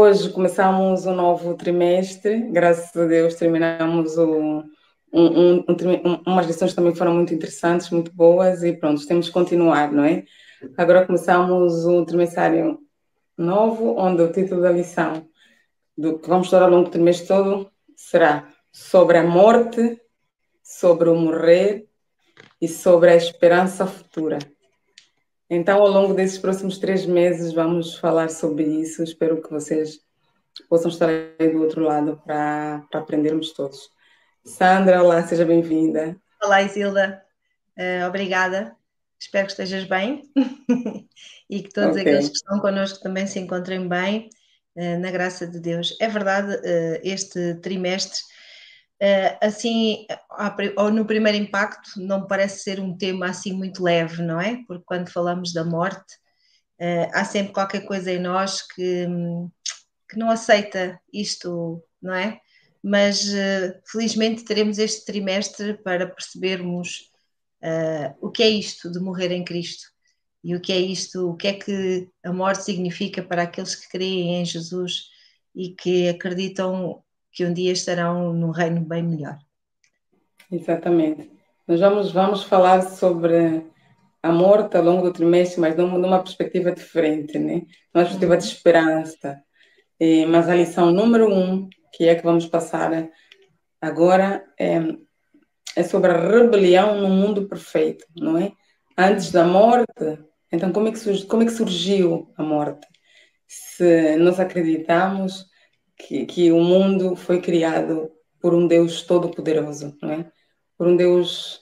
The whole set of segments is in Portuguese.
hoje começamos um novo trimestre, graças a Deus terminamos umas lições que também foram muito interessantes, muito boas e pronto, temos que continuar, não é? Agora começamos um trimestrário novo, onde o título da lição do que vamos estudar ao longo do trimestre todo será sobre a morte, sobre o morrer e sobre a esperança futura. Então, ao longo desses próximos 3 meses, vamos falar sobre isso. Espero que vocês possam estar aí do outro lado para aprendermos todos. Sandra, olá, seja bem-vinda. Olá, Isilda. Obrigada. Espero que estejas bem e que todos aqueles que estão connosco também se encontrem bem, na graça de Deus. É verdade, este trimestre, assim, ou no primeiro impacto, não parece ser um tema assim muito leve, não é? Porque quando falamos da morte, há sempre qualquer coisa em nós que não aceita isto, não é? Mas felizmente teremos este trimestre para percebermos o que é isto de morrer em Cristo e o que é isto, o que é que a morte significa para aqueles que creem em Jesus e que acreditam que um dia estarão num reino bem melhor. Exatamente. Nós vamos falar sobre a morte ao longo do trimestre, mas numa perspectiva diferente, né? Numa perspectiva de esperança. Mas a lição número 1, que é que vamos passar agora, é sobre a rebelião no mundo perfeito, não é? Antes da morte, então como é que surgiu a morte? Se nós acreditamos que o mundo foi criado por um Deus todo-poderoso, não é? Por um Deus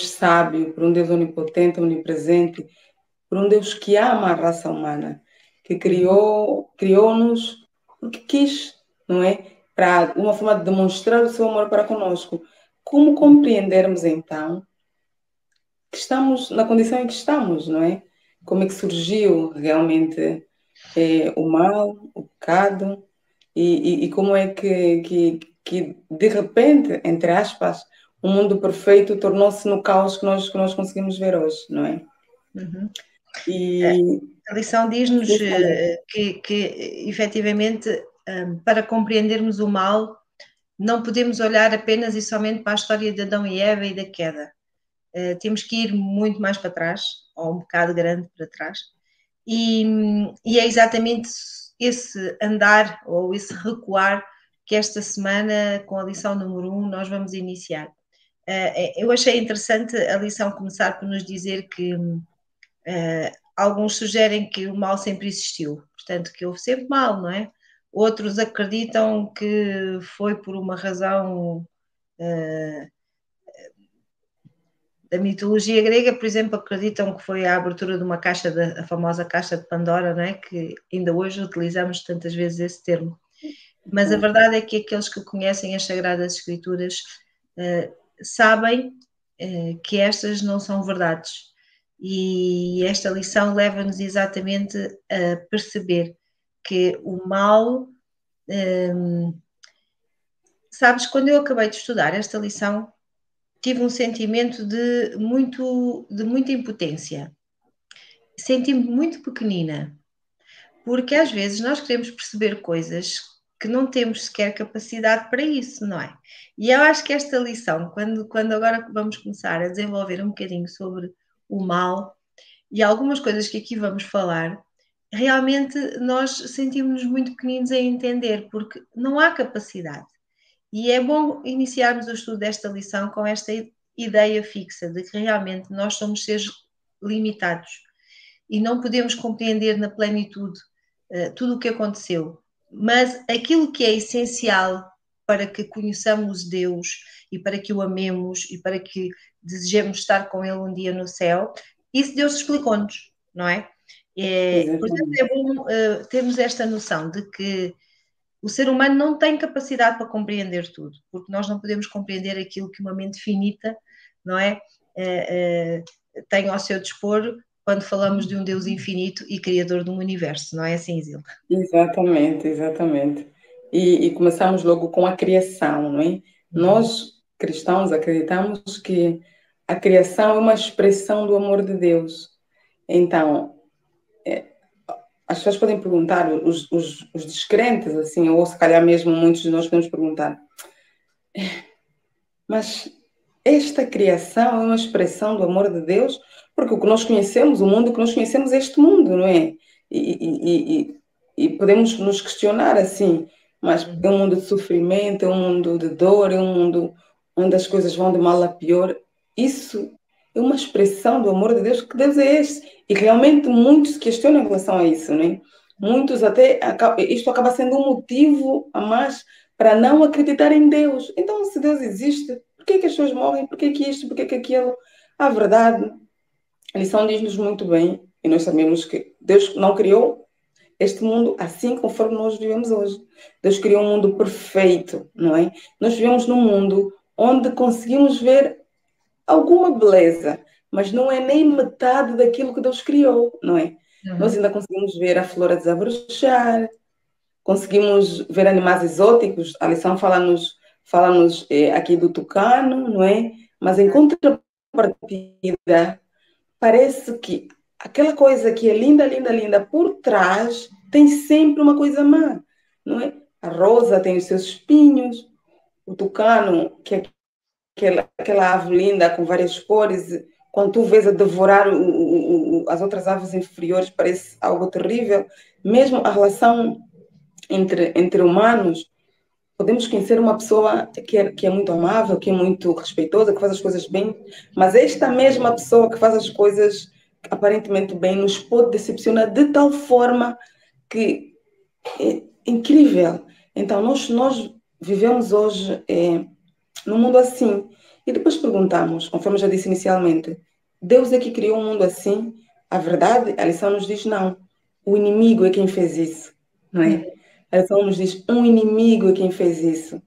sábio, por um Deus onipotente, onipresente, por um Deus que ama a raça humana, que criou-nos porque quis, não é? Para uma forma de demonstrar o seu amor para conosco. Como compreendermos então que estamos na condição em que estamos, não é? Como é que surgiu realmente o mal, o pecado, e como é que de repente, entre aspas, o mundo perfeito tornou-se no caos que nós conseguimos ver hoje, não é? Uhum. E a lição diz-nos que efetivamente, para compreendermos o mal, não podemos olhar apenas e somente para a história de Adão e Eva e da queda. Temos que ir muito mais para trás, ou um bocado grande para trás, e é exatamente esse andar ou esse recuar que esta semana, com a lição número 1, nós vamos iniciar. Eu achei interessante a lição começar por nos dizer que alguns sugerem que o mal sempre existiu, portanto que houve sempre mal, não é? Outros acreditam que foi por uma razão da mitologia grega, por exemplo, acreditam que foi a abertura de uma caixa, a famosa caixa de Pandora, não é? Que ainda hoje utilizamos tantas vezes esse termo. Mas a verdade é que aqueles que conhecem as Sagradas Escrituras sabem que estas não são verdades. E esta lição leva-nos exatamente a perceber que o mal... sabes, quando eu acabei de estudar esta lição, tive um sentimento de muita impotência. Senti-me muito pequenina, porque às vezes nós queremos perceber coisas que não temos sequer capacidade para isso, não é? E eu acho que esta lição, quando agora vamos começar a desenvolver um bocadinho sobre o mal e algumas coisas que aqui vamos falar, realmente nós sentimos-nos muito pequeninos a entender, porque não há capacidade. E é bom iniciarmos o estudo desta lição com esta ideia fixa de que realmente nós somos seres limitados e não podemos compreender na plenitude tudo o que aconteceu. Mas aquilo que é essencial para que conheçamos Deus e para que o amemos e para que desejemos estar com Ele um dia no céu, isso Deus explicou-nos, não é? Portanto, é bom termos esta noção de que o ser humano não tem capacidade para compreender tudo, porque nós não podemos compreender aquilo que uma mente finita, não é? Tem ao seu dispor quando falamos de um Deus infinito e criador de um universo, não é assim, Isilda? Exatamente, exatamente. E começamos logo com a criação, não é? Nós, cristãos, acreditamos que a criação é uma expressão do amor de Deus. Então, as pessoas podem perguntar, os descrentes, assim, ou se calhar mesmo muitos de nós podemos perguntar, mas esta criação é uma expressão do amor de Deus? Porque o que nós conhecemos, o mundo que nós conhecemos é este mundo, não é? E podemos nos questionar assim, mas é um mundo de sofrimento, é um mundo de dor, é um mundo onde as coisas vão de mal a pior. Isso é uma expressão do amor de Deus, que Deus é este. E realmente muitos se questionam em relação a isso, não é? Muitos até, isto acaba sendo um motivo a mais para não acreditar em Deus. Então, se Deus existe, por que as pessoas morrem? Por que isto? Por que aquilo? A verdade, a lição diz-nos muito bem, e nós sabemos que Deus não criou este mundo assim conforme nós vivemos hoje. Deus criou um mundo perfeito, não é? Nós vivemos num mundo onde conseguimos ver alguma beleza, mas não é nem metade daquilo que Deus criou, não é? Nós ainda conseguimos ver a flor a desabrochar, conseguimos ver animais exóticos. A lição fala-nos aqui do tucano, não é? Mas em contrapartida, parece que aquela coisa que é linda, linda, linda, por trás tem sempre uma coisa má, não é? A rosa tem os seus espinhos, o tucano, que é aquela ave linda com várias cores, quando tu vês a devorar as outras aves inferiores, parece algo terrível. Mesmo a relação entre humanos, podemos conhecer uma pessoa que é muito amável, que é muito respeitosa, que faz as coisas bem, mas esta mesma pessoa que faz as coisas aparentemente bem nos pode decepcionar de tal forma que é incrível. Então, nós vivemos hoje num mundo assim. E depois perguntamos, conforme eu já disse inicialmente, Deus é que criou um mundo assim? A verdade, a lição nos diz não. O inimigo é quem fez isso, não é? A lição nos diz, um inimigo é quem fez isso.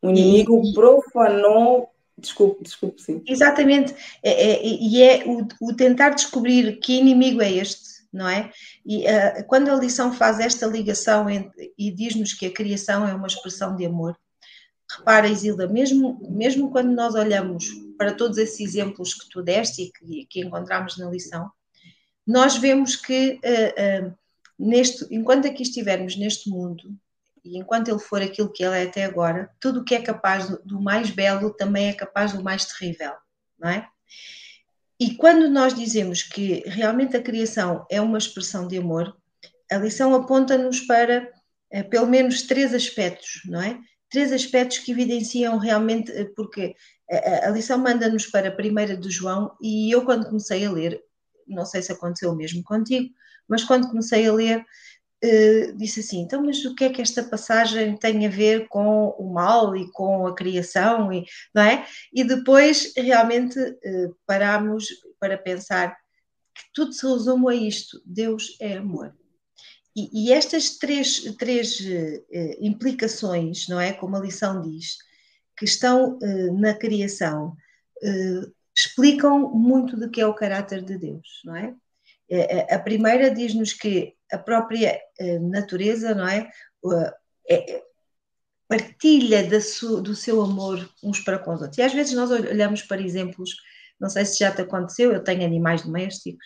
O inimigo profanou... Desculpe, sim. Exatamente. É o tentar descobrir que inimigo é este, não é? E quando a lição faz esta ligação e diz-nos que a criação é uma expressão de amor, repara, Isilda, mesmo quando nós olhamos para todos esses exemplos que tu deste e que encontramos na lição, nós vemos que enquanto aqui estivermos neste mundo, e enquanto ele for aquilo que ele é até agora, tudo o que é capaz do mais belo também é capaz do mais terrível, não é? E quando nós dizemos que realmente a criação é uma expressão de amor, a lição aponta-nos para pelo menos 3 aspectos, não é? 3 aspectos que evidenciam realmente, porque a lição manda-nos para a primeira de João, e eu quando comecei a ler, não sei se aconteceu o mesmo contigo, mas quando comecei a ler, disse assim, então mas o que é que esta passagem tem a ver com o mal e com a criação, não é? E depois realmente parámos para pensar que tudo se resume a isto, Deus é amor. E estas três implicações, não é? Como a lição diz, que estão na criação, explicam muito do que é o caráter de Deus, não é? A primeira diz-nos que a própria natureza, não é? Partilha do seu amor uns para com os outros. E às vezes nós olhamos para exemplos, não sei se já te aconteceu, eu tenho animais domésticos,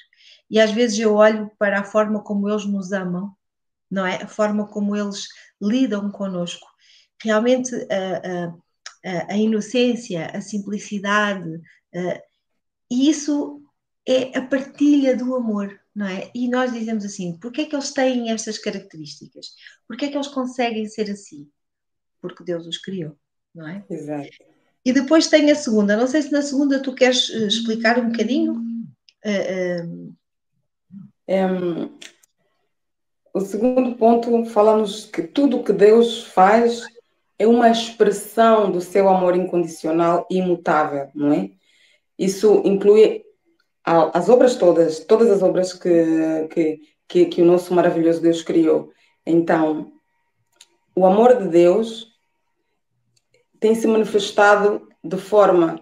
e às vezes eu olho para a forma como eles nos amam, não é? A forma como eles lidam connosco. Realmente a inocência, a simplicidade, e isso é a partilha do amor, não é? E nós dizemos assim, porquê é que eles têm estas características? Porquê é que eles conseguem ser assim? Porque Deus os criou, não é? Exato. E depois tem a segunda, não sei se na segunda tu queres explicar um bocadinho. O segundo ponto fala-nos que tudo o que Deus faz é uma expressão do seu amor incondicional e imutável, não é? Isso inclui as obras todas as obras que o nosso maravilhoso Deus criou. Então, o amor de Deus tem se manifestado de forma,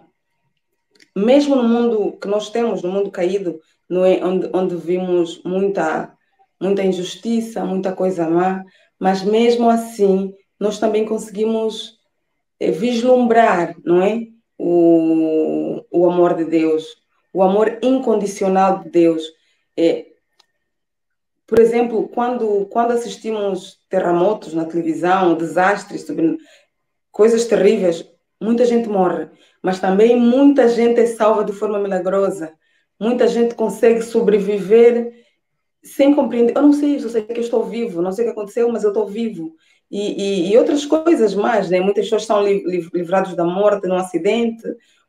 mesmo no mundo que nós temos, no mundo caído, não é? Onde vimos muita injustiça, muita coisa má, mas mesmo assim nós também conseguimos vislumbrar, não é? O amor de Deus, o amor incondicional de Deus. por exemplo, quando assistimos terremotos na televisão, desastres, coisas terríveis, muita gente morre, mas também muita gente é salva de forma milagrosa. Muita gente consegue sobreviver sem compreender. Eu não sei, eu só sei que eu estou vivo, não sei o que aconteceu, mas eu estou vivo. E outras coisas mais, né? Muitas pessoas são livradas da morte num acidente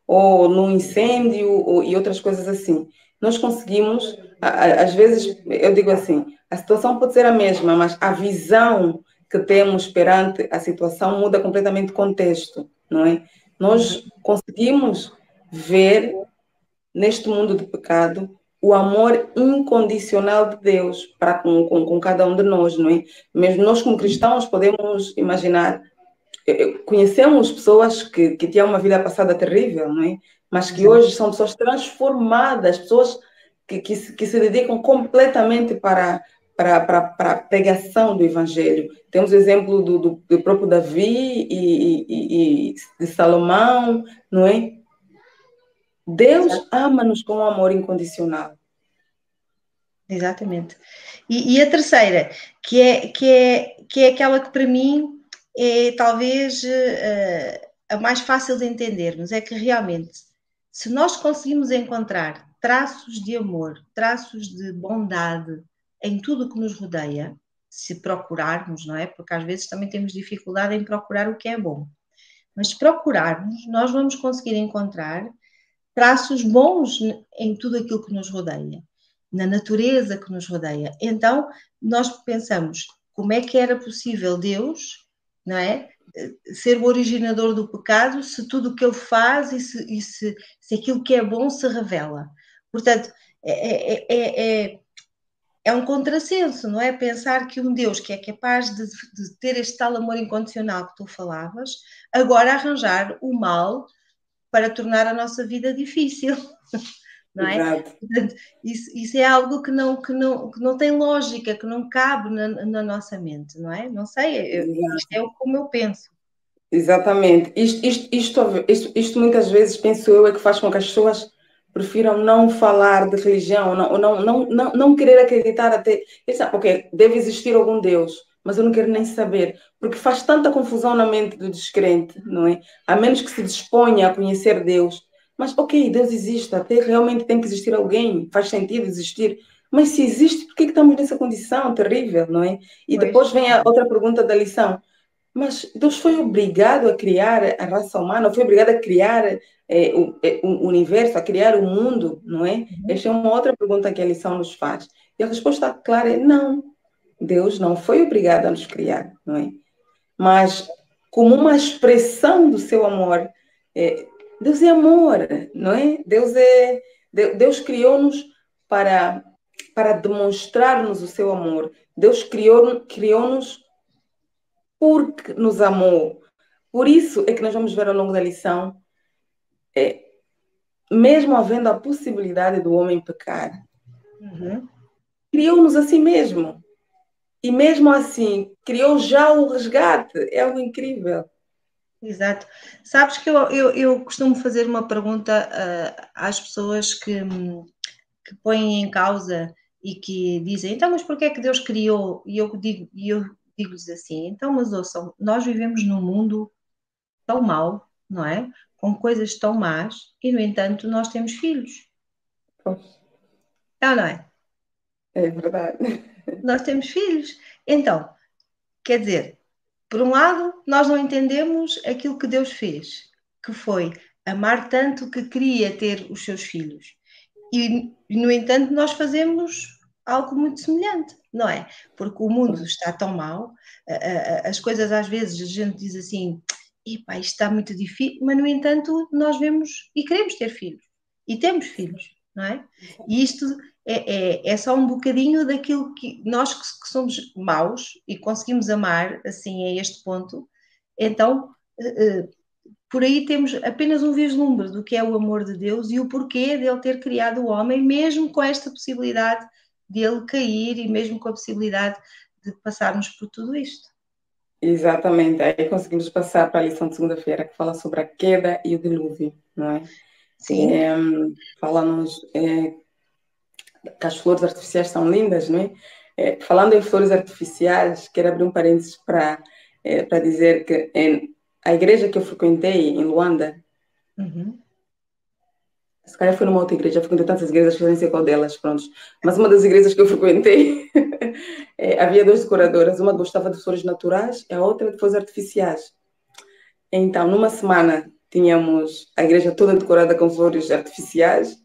ou num incêndio e outras coisas assim. Nós conseguimos, às vezes, eu digo assim, a situação pode ser a mesma, mas a visão que temos perante a situação muda completamente o contexto, não é? Nós conseguimos ver neste mundo de pecado o amor incondicional de Deus para com cada um de nós, não é? Mesmo nós como cristãos podemos imaginar, conhecemos pessoas que tinham uma vida passada terrível, não é? Mas que hoje são pessoas transformadas, pessoas que se dedicam completamente para a pregação do Evangelho. Temos o exemplo do próprio Davi e de Salomão, não é? Deus ama-nos com um amor incondicional. Exatamente. E a terceira, que é aquela que para mim é talvez a mais fácil de entendermos, é que realmente, se nós conseguimos encontrar traços de amor, traços de bondade em tudo o que nos rodeia, se procurarmos, não é? Porque às vezes também temos dificuldade em procurar o que é bom. Mas se procurarmos, nós vamos conseguir encontrar traços bons em tudo aquilo que nos rodeia, na natureza que nos rodeia. Então, nós pensamos, como é que era possível Deus, não é? Ser o originador do pecado se tudo o que ele faz se aquilo que é bom se revela. Portanto, é um contrassenso, não é? Pensar que um Deus que é capaz de ter este tal amor incondicional que tu falavas, agora arranjar o mal para tornar a nossa vida difícil, não é? Exato. Portanto, isso é algo que não tem lógica, que não cabe na nossa mente, não é? Não sei, isto é como eu penso. Exatamente. Isto muitas vezes, penso eu, é que faz com que as pessoas prefiram não falar de religião, não querer acreditar até. Eles sabem, ok, deve existir algum Deus, mas eu não quero nem saber, porque faz tanta confusão na mente do descrente, não é? A menos que se disponha a conhecer Deus. Mas, ok, Deus existe, até realmente tem que existir alguém, faz sentido existir. Mas se existe, por que estamos nessa condição terrível, não é? E Pois. depois vem a outra pergunta da lição. Mas Deus foi obrigado a criar a raça humana, foi obrigado a criar o universo, a criar o mundo, não é? Esta é uma outra pergunta que a lição nos faz. E a resposta clara é não. Deus não foi obrigado a nos criar, não é? Mas como uma expressão do seu amor, Deus é amor, não é? Deus criou-nos para demonstrar-nos o seu amor. Deus criou-nos porque nos amou. Por isso é que nós vamos ver ao longo da lição, mesmo havendo a possibilidade do homem pecar, criou-nos a si mesmo. E mesmo assim, criou já o resgate. É algo incrível. Exato. Sabes que eu costumo fazer uma pergunta às pessoas que põem em causa e que dizem, então, mas porquê é que Deus criou? E eu digo-lhes assim, então, mas ouçam, nós vivemos num mundo tão mau, não é? Com coisas tão más, e no entanto nós temos filhos. Não é? É verdade. Nós temos filhos. Então, quer dizer, por um lado, nós não entendemos aquilo que Deus fez, que foi amar tanto que queria ter os seus filhos. E, no entanto, nós fazemos algo muito semelhante, não é? Porque o mundo está tão mal, as coisas às vezes a gente diz assim, epá, isto está muito difícil, mas no entanto nós vemos e queremos ter filhos, e temos filhos, não é? E isto é só um bocadinho daquilo que nós que somos maus e conseguimos amar assim a este ponto, então por aí temos apenas um vislumbre do que é o amor de Deus e o porquê dele ter criado o homem, mesmo com esta possibilidade de ele cair e mesmo com a possibilidade de passarmos por tudo isto. Exatamente. Aí conseguimos passar para a lição de segunda-feira, que fala sobre a queda e o dilúvio, não é? Sim. Falamos que as flores artificiais são lindas, não é? Falando em flores artificiais, quero abrir um parênteses para dizer que a igreja que eu frequentei em Luanda, se calhar foi numa outra igreja, eu frequentei tantas igrejas que eu nem sei qual delas, pronto. Mas uma das igrejas que eu frequentei, havia duas decoradoras, uma gostava de flores naturais e a outra de flores artificiais. Então, numa semana, tínhamos a igreja toda decorada com flores artificiais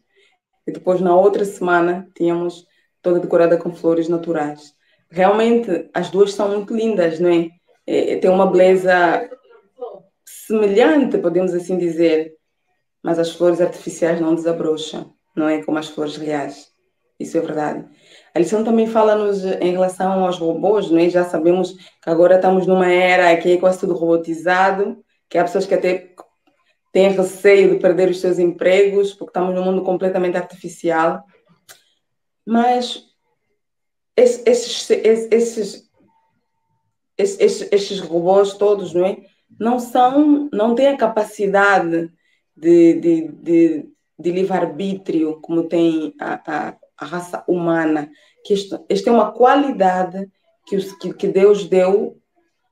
e depois, na outra semana, tínhamos toda decorada com flores naturais. Realmente, as duas são muito lindas, não é? Tem uma beleza semelhante, podemos assim dizer, mas as flores artificiais não desabrocham, não é como as flores reais. Isso é verdade. A lição também fala-nos em relação aos robôs, não é? Já sabemos que agora estamos numa era que é quase tudo robotizado, que há pessoas que até têm receio de perder os seus empregos, porque estamos num mundo completamente artificial. Mas esses robôs todos, não é? Não têm a capacidade de livre-arbítrio como tem a raça humana. Que esta é uma qualidade que Deus deu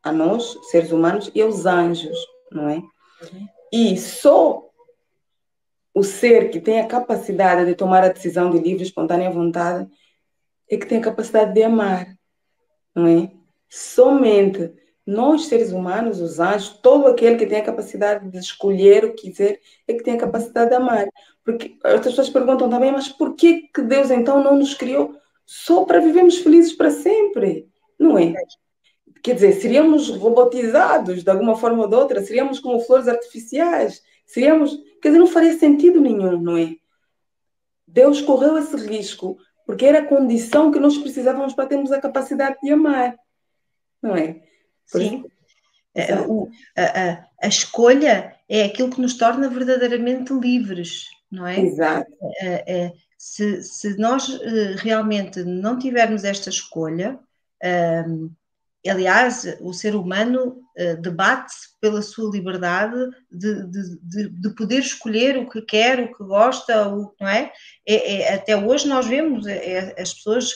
a nós, seres humanos, e aos anjos, não é? E só o ser que tem a capacidade de tomar a decisão de livre e espontânea vontade é que tem a capacidade de amar, não é? Somente nós, seres humanos, os anjos, todo aquele que tem a capacidade de escolher o que quiser, é que tem a capacidade de amar. Porque as pessoas perguntam também, mas por que Deus então não nos criou só para vivermos felizes para sempre? Não é? Quer dizer, seríamos robotizados de alguma forma ou de outra, seríamos como flores artificiais, seríamos. Quer dizer, não faria sentido nenhum, não é? Deus correu esse risco porque era a condição que nós precisávamos para termos a capacidade de amar, não é? Por Sim. isso, exato. A escolha é aquilo que nos torna verdadeiramente livres, não é? Exato. Se nós realmente não tivermos esta escolha, aliás, o ser humano debate-se pela sua liberdade de poder escolher o que quer, o que gosta, não é? Até hoje nós vemos as pessoas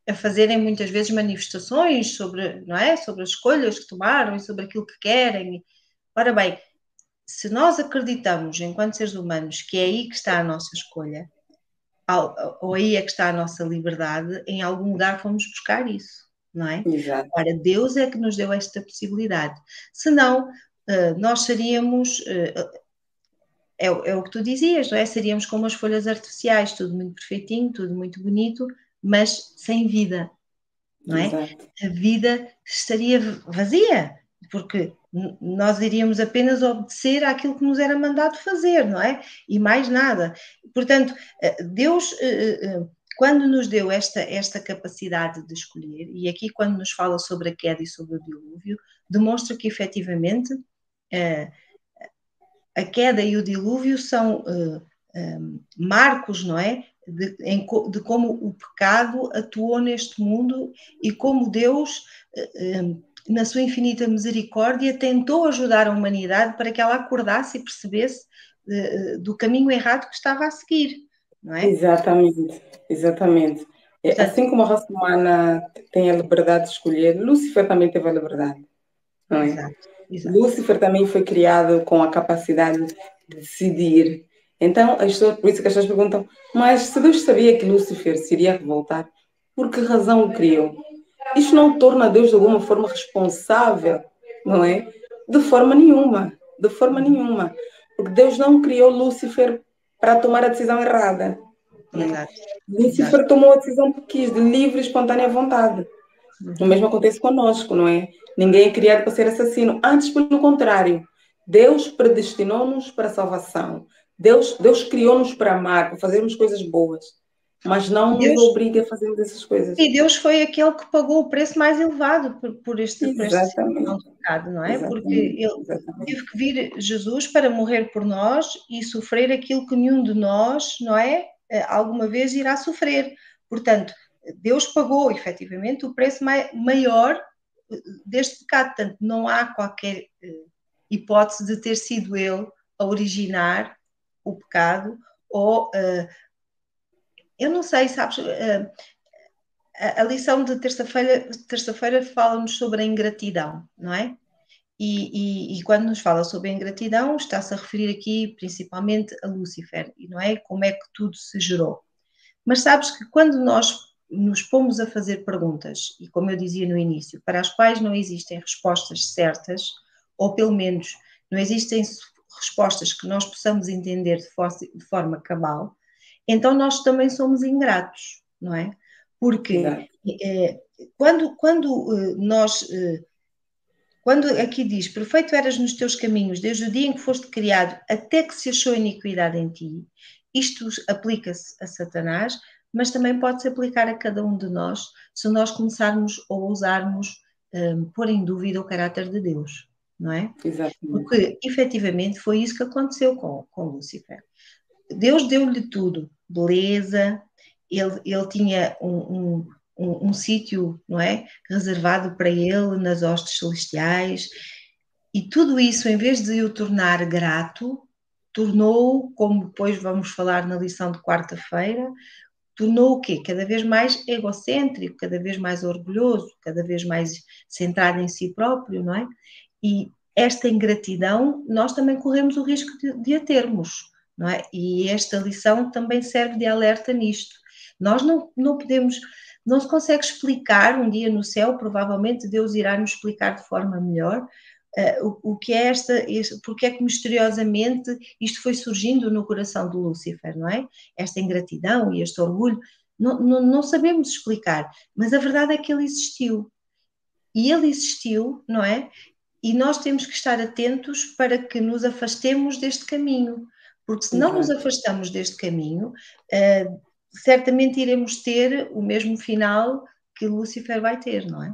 a fazerem muitas vezes manifestações sobre, não é? Sobre as escolhas que tomaram e sobre aquilo que querem. Ora bem, se nós acreditamos, enquanto seres humanos, que é aí que está a nossa escolha, ou aí é que está a nossa liberdade, em algum lugar vamos buscar isso, não é? Exato. Ora, Deus é que nos deu esta possibilidade. Senão, nós seríamos... É o que tu dizias, não é? Seríamos como as folhas artificiais, tudo muito perfeitinho, tudo muito bonito, mas sem vida, não é? Exato. A vida estaria vazia, porque nós iríamos apenas obedecer àquilo que nos era mandado fazer, não é? E mais nada. Portanto, Deus, quando nos deu esta capacidade de escolher, e aqui quando nos fala sobre a queda e sobre o dilúvio, demonstra que efetivamente a queda e o dilúvio são marcos, não é? De como o pecado atuou neste mundo e como Deus, na sua infinita misericórdia, tentou ajudar a humanidade para que ela acordasse e percebesse do caminho errado que estava a seguir, não é? Exatamente. Exatamente. Portanto, Assim como a raça humana tem a liberdade de escolher, Lúcifer também teve a liberdade, não é? exato, exato. Lúcifer também foi criado com a capacidade de decidir. Então, por isso que as pessoas perguntam, mas se Deus sabia que Lúcifer se iria revoltar, por que razão o criou? Isto não torna Deus de alguma forma responsável, não é? De forma nenhuma, de forma nenhuma. Porque Deus não criou Lúcifer para tomar a decisão errada. Exato, exato. Lúcifer tomou a decisão que quis, de livre e espontânea vontade. O mesmo acontece conosco, não é? Ninguém é criado para ser assassino. Antes, pelo contrário, Deus predestinou-nos para a salvação. Deus criou-nos para amar, para fazermos coisas boas. Mas não nos Deus, obriga a fazermos essas coisas. e Deus foi aquele que pagou o preço mais elevado por este situação Exatamente. de pecado, não é? Porque Exatamente. ele Exatamente. teve que vir Jesus para morrer por nós e sofrer aquilo que nenhum de nós, não é? Alguma vez irá sofrer. Portanto, Deus pagou efetivamente o preço maior deste pecado. Portanto, não há qualquer hipótese de ter sido ele a originar o pecado ou eu não sei, sabes? a lição de terça-feira fala-nos sobre a ingratidão, não é? E quando nos fala sobre a ingratidão, está-se a referir aqui principalmente a Lúcifer, não é? Como é que tudo se gerou. Mas sabes que quando nós nos pomos a fazer perguntas, e como eu dizia no início, para as quais não existem respostas certas, ou pelo menos não existem respostas que nós possamos entender de forma cabal, então nós também somos ingratos, não é? Porque quando aqui diz, perfeito eras nos teus caminhos, desde o dia em que foste criado, até que se achou iniquidade em ti, isto aplica-se a Satanás, mas também pode-se aplicar a cada um de nós, se nós começarmos ou ousarmos pôr em dúvida o caráter de Deus, não é? Exatamente. Porque, efetivamente, foi isso que aconteceu com Lúcifer. Deus deu-lhe tudo, beleza, ele tinha um sítio, não é, reservado para ele nas hostes celestiais, e tudo isso, em vez de o tornar grato, tornou, como depois vamos falar na lição de quarta-feira, tornou o quê? Cada vez mais egocêntrico, cada vez mais orgulhoso, cada vez mais centrado em si próprio, não é? E esta ingratidão, nós também corremos o risco de a termos, não é? E esta lição também serve de alerta nisto. Nós não podemos, não se consegue explicar um dia no céu, provavelmente Deus irá nos explicar de forma melhor, o que é porque é que misteriosamente isto foi surgindo no coração de Lúcifer, não é? Esta ingratidão e este orgulho, não sabemos explicar, mas a verdade é que ele existiu. E ele existiu, não é? E nós temos que estar atentos para que nos afastemos deste caminho, porque se não nos afastamos deste caminho, certamente iremos ter o mesmo final que Lúcifer vai ter, não é?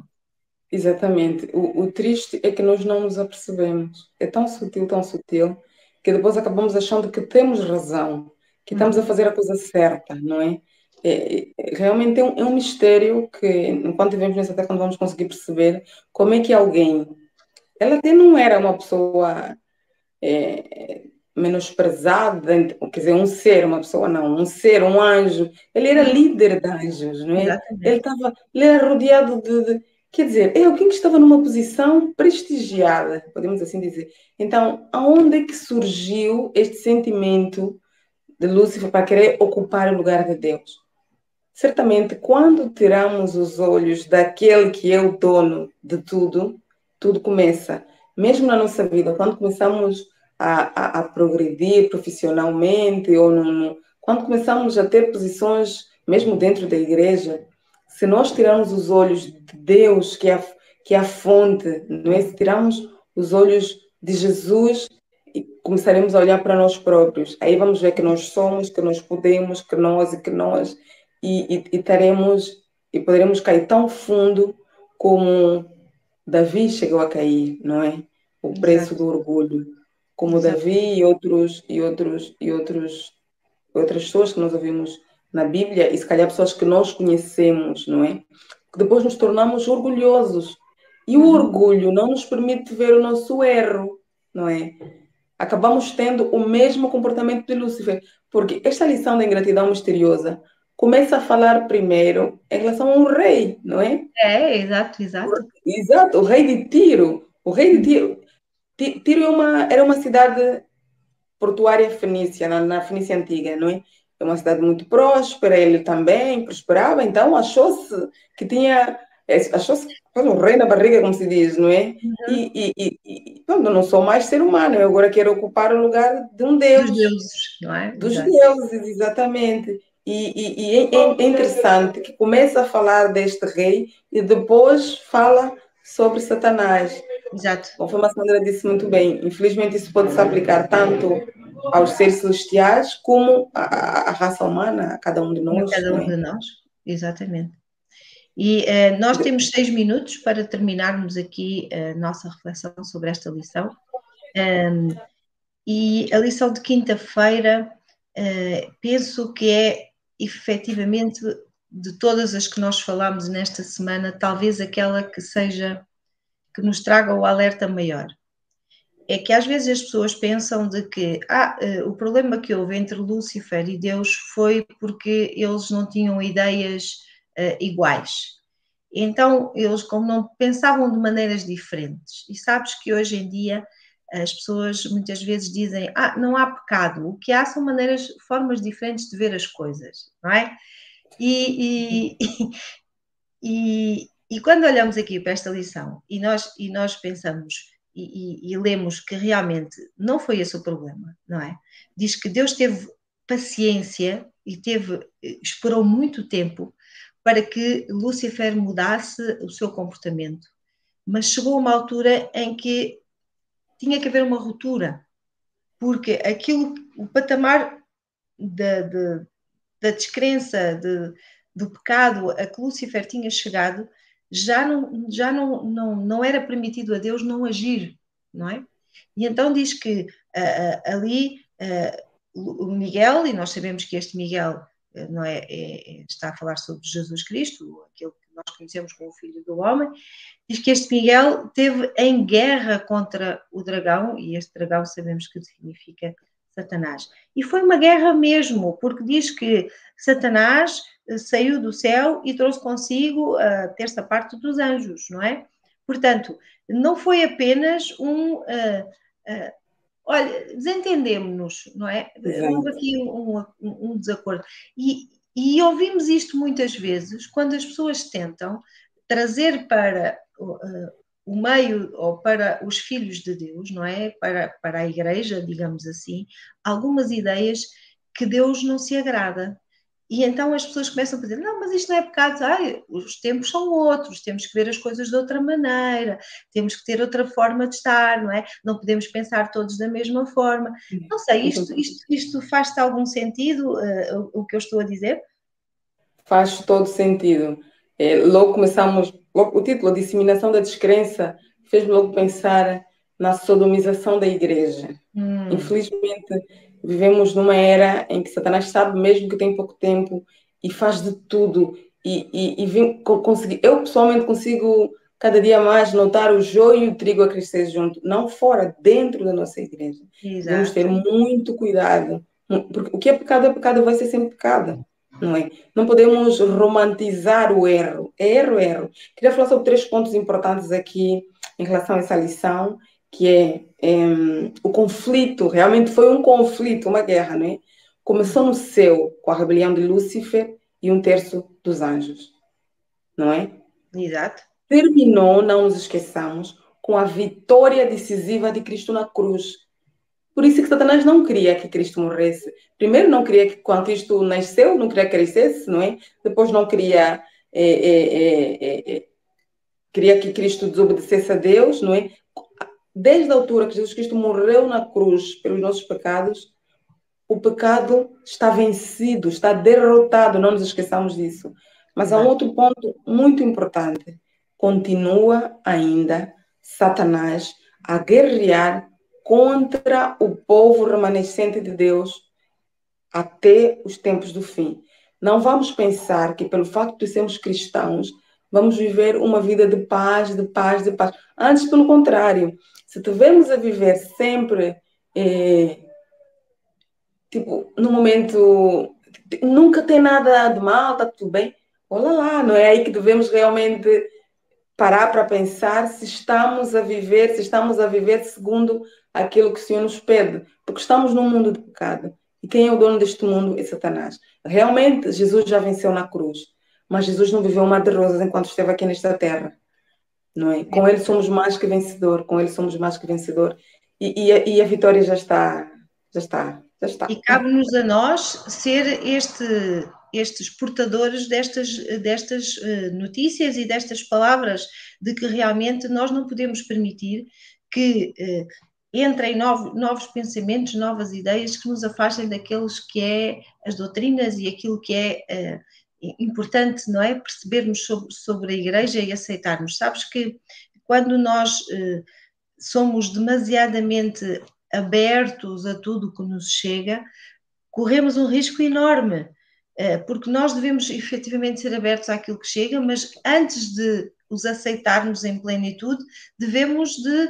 Exatamente. O triste é que nós não nos apercebemos. É tão sutil, que depois acabamos achando que temos razão, que estamos a fazer a coisa certa, não é? Realmente é um mistério que, enquanto vivemos nessa terra, não vamos conseguir perceber como é que alguém... Ela até não era uma pessoa menosprezada, quer dizer, um ser, uma pessoa não, um ser, um anjo. Ele era líder de anjos, não é? Exatamente. Ele era rodeado quer dizer, é alguém que estava numa posição prestigiada, podemos assim dizer. Então, aonde é que surgiu este sentimento de Lúcifer para querer ocupar o lugar de Deus? Certamente, quando tiramos os olhos daquele que é o dono de tudo, tudo começa. Mesmo na nossa vida, quando começamos a progredir profissionalmente, quando começamos a ter posições, mesmo dentro da igreja, se nós tirarmos os olhos de Deus, que é a fonte, não é? Se tirarmos os olhos de Jesus, e começaremos a olhar para nós próprios. Aí vamos ver que nós somos, que nós podemos, que nós e que nós, e poderemos cair tão fundo como Davi chegou a cair, não é? O preço do orgulho, como Davi outras pessoas que nós ouvimos na Bíblia, e se calhar pessoas que nós conhecemos, não é? Que depois nos tornamos orgulhosos. E o orgulho não nos permite ver o nosso erro, não é? Acabamos tendo o mesmo comportamento de Lúcifer, porque esta lição da ingratidão misteriosa começa a falar primeiro em relação a um rei, não é? Exato. Exato, o rei de Tiro. O rei de Tiro. Tiro era uma cidade portuária fenícia, na Fenícia Antiga, não é? É uma cidade muito próspera, ele também prosperava, então achou-se que um rei na barriga, como se diz, não é? Quando não sou mais ser humano, eu agora quero ocupar o lugar de um deus. Dos deuses, não é? Dos deuses, exatamente. É interessante que começa a falar deste rei e depois fala sobre Satanás. Exato. Conforme a Sandra disse muito bem, infelizmente isso pode se aplicar tanto aos seres celestiais como à raça humana, a cada um de nós. A cada um de nós, exatamente. E nós temos 6 minutos para terminarmos aqui a nossa reflexão sobre esta lição. E a lição de quinta-feira, penso que é efetivamente, de todas as que nós falámos nesta semana, talvez aquela que nos traga o alerta maior. É que às vezes as pessoas pensam de que o problema que houve entre Lúcifer e Deus foi porque eles não tinham ideias iguais. Então, eles, como não pensavam de maneiras diferentes, e sabes que hoje em dia as pessoas muitas vezes dizem, não há pecado, o que há são formas diferentes de ver as coisas, não é? E quando olhamos aqui para esta lição e nós pensamos e lemos que realmente não foi esse o problema, não é? Diz que Deus teve paciência e esperou muito tempo para que Lúcifer mudasse o seu comportamento. Mas chegou uma altura em que tinha que haver uma ruptura, porque o patamar da descrença, do pecado a que Lúcifer tinha chegado, já não era permitido a Deus não agir, não é? E então diz que ali o Miguel, e nós sabemos que este Miguel não está a falar sobre Jesus Cristo, aquele que nós conhecemos como o Filho do Homem, diz que este Miguel esteve em guerra contra o dragão, e este dragão sabemos que significa Satanás. E foi uma guerra mesmo, porque diz que Satanás saiu do céu e trouxe consigo a terça parte dos anjos, não é? Portanto, não foi apenas olha, desentendemos-nos, não é? Exato. Houve aqui um desacordo. E ouvimos isto muitas vezes quando as pessoas tentam trazer para o meio, ou para os filhos de Deus, não é? Para a igreja, digamos assim, algumas ideias que Deus não se agrada. E então as pessoas começam a dizer, não, mas isto não é pecado, os tempos são outros, temos que ver as coisas de outra maneira, temos que ter outra forma de estar, não é? Não podemos pensar todos da mesma forma. Não sei, isto faz-te algum sentido, o que eu estou a dizer? Faz todo sentido. Logo começamos, o título, Disseminação da Descrença, fez-me logo pensar na sodomização da igreja. Infelizmente, vivemos numa era em que Satanás sabe mesmo que tem pouco tempo e faz de tudo. Eu pessoalmente consigo cada dia mais notar o joio e o trigo a crescer junto, não fora, dentro da nossa igreja. Exato. Devemos ter muito cuidado, porque o que é pecado vai ser sempre pecado. Não é? Não podemos romantizar o erro. É erro, é erro. Queria falar sobre 3 pontos importantes aqui em relação a essa lição, que é o conflito. Realmente foi um conflito, uma guerra, não é? Começou no céu com a rebelião de Lúcifer e 1/3 dos anjos, não é? Exato. Terminou, não nos esqueçamos, com a vitória decisiva de Cristo na cruz. Por isso que Satanás não queria que Cristo morresse. Primeiro, não queria que, quando Cristo nasceu, não queria que crescesse, não é? Depois, não queria, queria que Cristo desobedecesse a Deus, não é? Desde a altura que Jesus Cristo morreu na cruz pelos nossos pecados, o pecado está vencido, está derrotado, não nos esqueçamos disso. Mas há um outro ponto muito importante. Continua ainda Satanás a guerrear contra o povo remanescente de Deus até os tempos do fim. Não vamos pensar que pelo facto de sermos cristãos vamos viver uma vida de paz, de paz, de paz. Antes, pelo contrário, se tivermos a viver sempre tipo, no momento nunca tem nada de mal, está tudo bem, olha lá, não é aí que devemos realmente parar para pensar se estamos a viver segundo aquilo que o Senhor nos pede, porque estamos num mundo de pecado. E quem é o dono deste mundo é Satanás. Realmente, Jesus já venceu na cruz, mas Jesus não viveu uma de rosas enquanto esteve aqui nesta terra, não é? Com Ele somos mais que vencedor, com Ele somos mais que vencedor, e a vitória já está, já está, já está. E cabe-nos a nós ser estes portadores destas notícias e destas palavras, de que realmente nós não podemos permitir que entrem novos pensamentos, novas ideias que nos afastem daqueles que é as doutrinas e aquilo que é importante, não é? Percebermos sobre a igreja e aceitarmos. Sabes que quando nós somos demasiadamente abertos a tudo que nos chega, corremos um risco enorme, porque nós devemos efetivamente ser abertos àquilo que chega, mas antes de os aceitarmos em plenitude, devemos de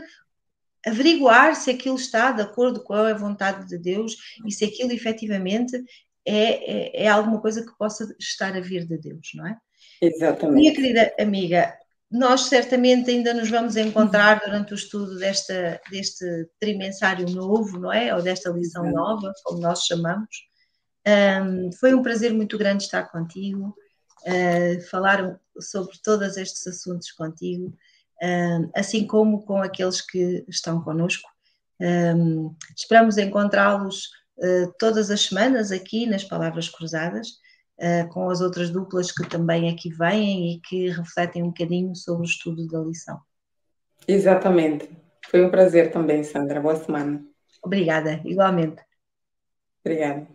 averiguar se aquilo está de acordo com a vontade de Deus e se aquilo efetivamente é alguma coisa que possa estar a vir de Deus, não é? Minha Exatamente. querida amiga, nós certamente ainda nos vamos encontrar durante o estudo deste trimensário novo, não é? Ou desta lição Exato. nova, como nós chamamos. Foi um prazer muito grande estar contigo, falar sobre todos estes assuntos contigo, assim como com aqueles que estão connosco. Esperamos encontrá-los todas as semanas aqui nas Palavras Cruzadas, com as outras duplas que também aqui vêm e que refletem um bocadinho sobre o estudo da lição. Exatamente. Foi um prazer também, Sandra. Boa semana. Obrigada, igualmente. Obrigada.